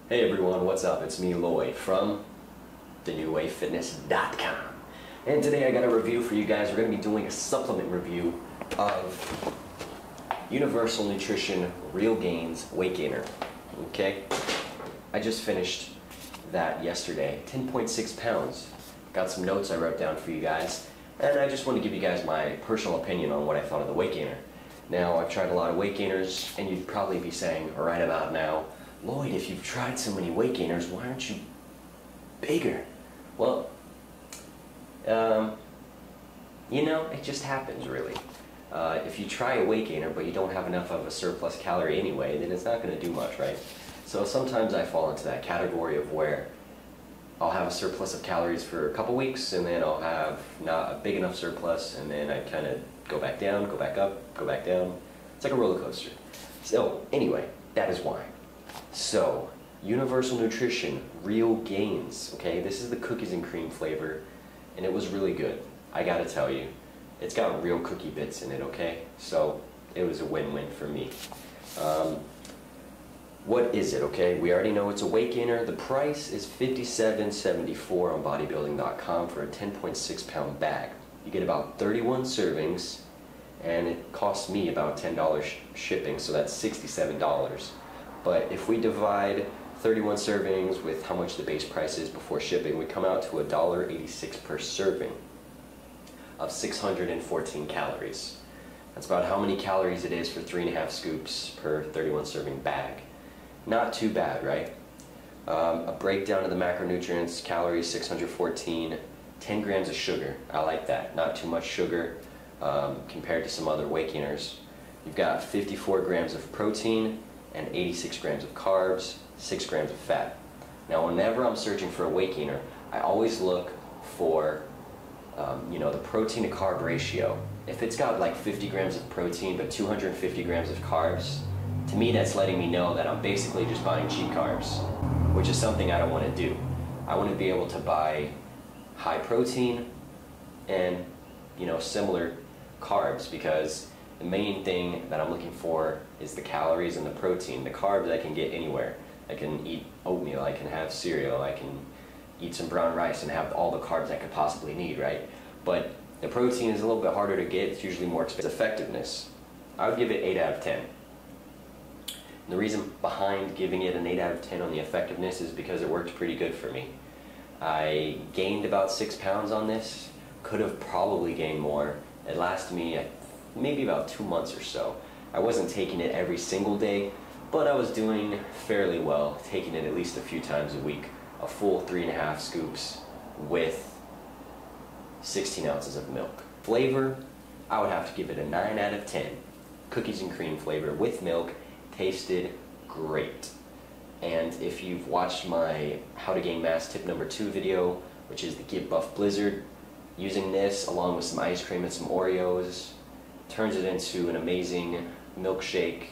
Hey everyone, what's up? It's me, Lloyd, from thenewwavefitness.com. And today I got a review for you guys. We're going to be doing a supplement review of Universal Nutrition Real Gains Weight Gainer. Okay? I just finished that yesterday. 10.6 pounds. Got some notes I wrote down for you guys. And I just want to give you guys my personal opinion on what I thought of the weight gainer. Now, I've tried a lot of weight gainers, and you'd probably be saying, right about now, Lloyd, if you've tried so many weight gainers, why aren't you bigger? Well, you know, it just happens, really. If you try a weight gainer, but you don't have enough of a surplus calorie anyway, then it's not going to do much, right? So sometimes I fall into that category of where I'll have a surplus of calories for a couple weeks, and then I'll have not a big enough surplus, and then I kind of go back down, go back up, go back down. It's like a roller coaster. So anyway, that is why. So, Universal Nutrition Real Gains, okay? This is the cookies and cream flavor, and it was really good. I gotta tell you, it's got real cookie bits in it, okay? So, it was a win-win for me. What is it, okay? We already know it's a weight gainer. The price is $57.74 on bodybuilding.com for a 10.6 pound bag. You get about 31 servings, and it costs me about $10 shipping, so that's $67. But if we divide 31 servings with how much the base price is before shipping, we come out to $1.86 per serving of 614 calories. That's about how many calories it is for 3.5 scoops per 31 serving bag. Not too bad, right? A breakdown of the macronutrients, calories 614, 10 grams of sugar. I like that. Not too much sugar compared to some other weight gainers. You've got 54 grams of protein and 86 grams of carbs, 6 grams of fat. Now, whenever I'm searching for a weight gainer, I always look for you know, the protein to carb ratio. If it's got like 50 grams of protein but 250 grams of carbs, to me that's letting me know that I'm basically just buying cheap carbs, which is something I don't want to do. I want to be able to buy high protein and, you know, similar carbs, because the main thing that I'm looking for is the calories and the protein. The carbs I can get anywhere. I can eat oatmeal, I can have cereal, I can eat some brown rice and have all the carbs I could possibly need, right? But the protein is a little bit harder to get. It's usually more expensive. Effectiveness, I would give it 8 out of 10. And the reason behind giving it an 8 out of 10 on the effectiveness is because it worked pretty good for me. I gained about 6 pounds on this. Could have probably gained more. It lasted me maybe about 2 months or so. I wasn't taking it every single day, but I was doing fairly well, taking it at least a few times a week. A full 3.5 scoops with 16 ounces of milk. Flavor, I would have to give it a 9 out of 10. Cookies and cream flavor with milk, tasted great. And if you've watched my How to Gain Mass tip number 2 video, which is the Get Buff Blizzard, using this along with some ice cream and some Oreos turns it into an amazing milkshake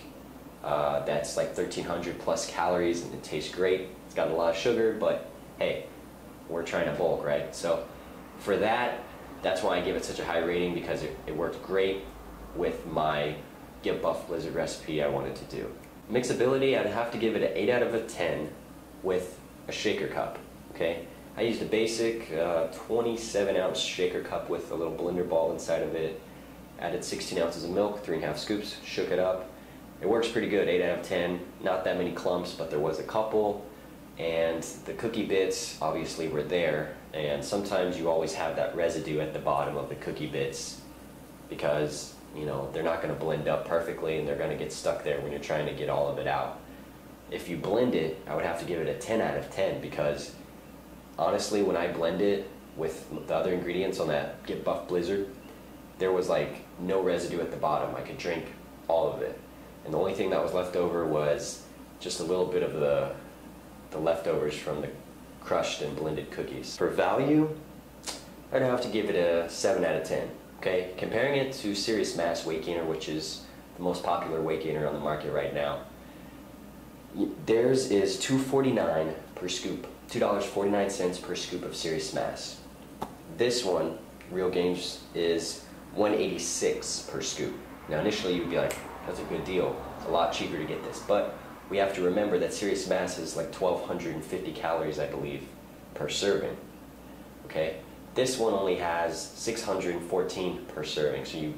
that's like 1,300 plus calories, and it tastes great. It's got a lot of sugar, but hey, we're trying to bulk, right? So for that, that's why I give it such a high rating, because it worked great with my Get Buff Blizzard recipe I wanted to do. Mixability, I'd have to give it an 8 out of 10 with a shaker cup, okay? I used a basic 27 ounce shaker cup with a little blender ball inside of it, added 16 ounces of milk, 3.5 scoops, shook it up. It works pretty good, 8 out of 10. Not that many clumps, but there was a couple. And the cookie bits obviously were there, and sometimes you always have that residue at the bottom of the cookie bits because, you know, they're not going to blend up perfectly and they're going to get stuck there when you're trying to get all of it out. If you blend it, I would have to give it a 10 out of 10, because honestly, when I blend it with the other ingredients on that Get Buff Blizzard, there was like no residue at the bottom. I could drink all of it. And the only thing that was left over was just a little bit of the leftovers from the crushed and blended cookies. For value, I'd have to give it a 7 out of 10. Okay, comparing it to Serious Mass Weight Gainer, which is the most popular weight gainer on the market right now, theirs is $2.49 per scoop, $2.49 per scoop of Serious Mass. This one, Real Gains, is $1.86 per scoop. Now initially you'd be like, that's a good deal, it's a lot cheaper to get this, but we have to remember that Serious Mass is like 1,250 calories, I believe, per serving. Okay? This one only has 614 per serving, so you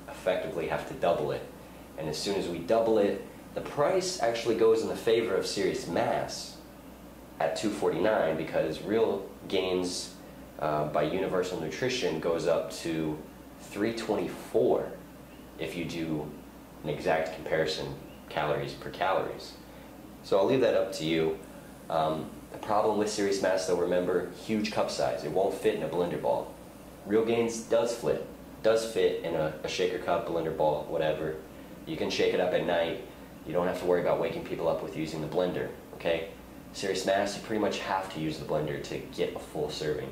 effectively have to double it. And as soon as we double it, the price actually goes in the favor of Serious Mass at $249, because Real Gains by Universal Nutrition goes up to $324 if you do an exact comparison, calories per calories. So I'll leave that up to you. The problem with Serious Mass, though, remember, huge cup size. It won't fit in a blender ball. Real Gains does fit in a shaker cup, blender ball, whatever. You can shake it up at night. You don't have to worry about waking people up with using the blender, okay? Serious Mass, you pretty much have to use the blender to get a full serving.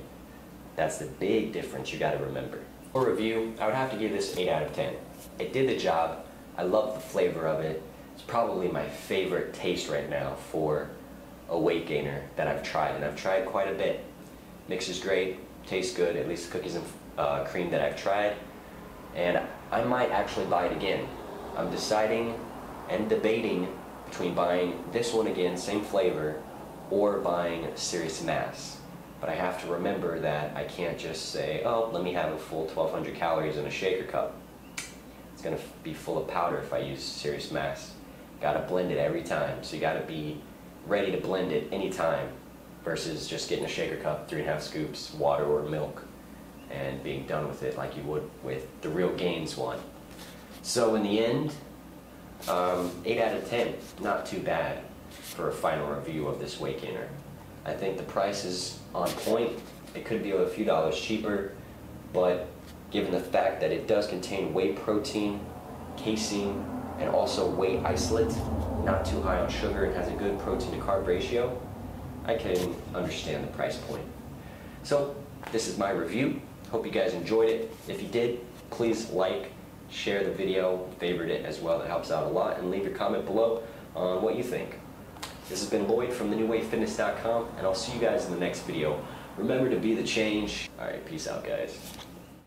That's the big difference you gotta remember. For review, I would have to give this 8 out of 10. It did the job. I love the flavor of it. It's probably my favorite taste right now for a weight gainer that I've tried, and I've tried quite a bit. Mix is great, tastes good, at least the cookies and cream that I've tried, and I might actually buy it again. I'm deciding and debating between buying this one again, same flavor, or buying Serious Mass. But I have to remember that I can't just say, oh, let me have a full 1,200 calories in a shaker cup. It's gonna be full of powder if I use Serious Mass. Gotta blend it every time, so you gotta be ready to blend it anytime versus just getting a shaker cup, 3.5 scoops, water or milk, and being done with it like you would with the Real Gains one. So in the end, 8 out of 10, not too bad for a final review of this weight gainer. I think the price is on point. It could be a few dollars cheaper, but given the fact that it does contain whey protein, casein, and also whey isolate, not too high on sugar, and has a good protein to carb ratio, I can understand the price point. So this is my review. Hope you guys enjoyed it. If you did, please like, share the video, favorite it as well. It helps out a lot, and leave your comment below on what you think. This has been Lloyd from thenewwayfitness.com, and I'll see you guys in the next video. Remember to be the change. All right, peace out, guys.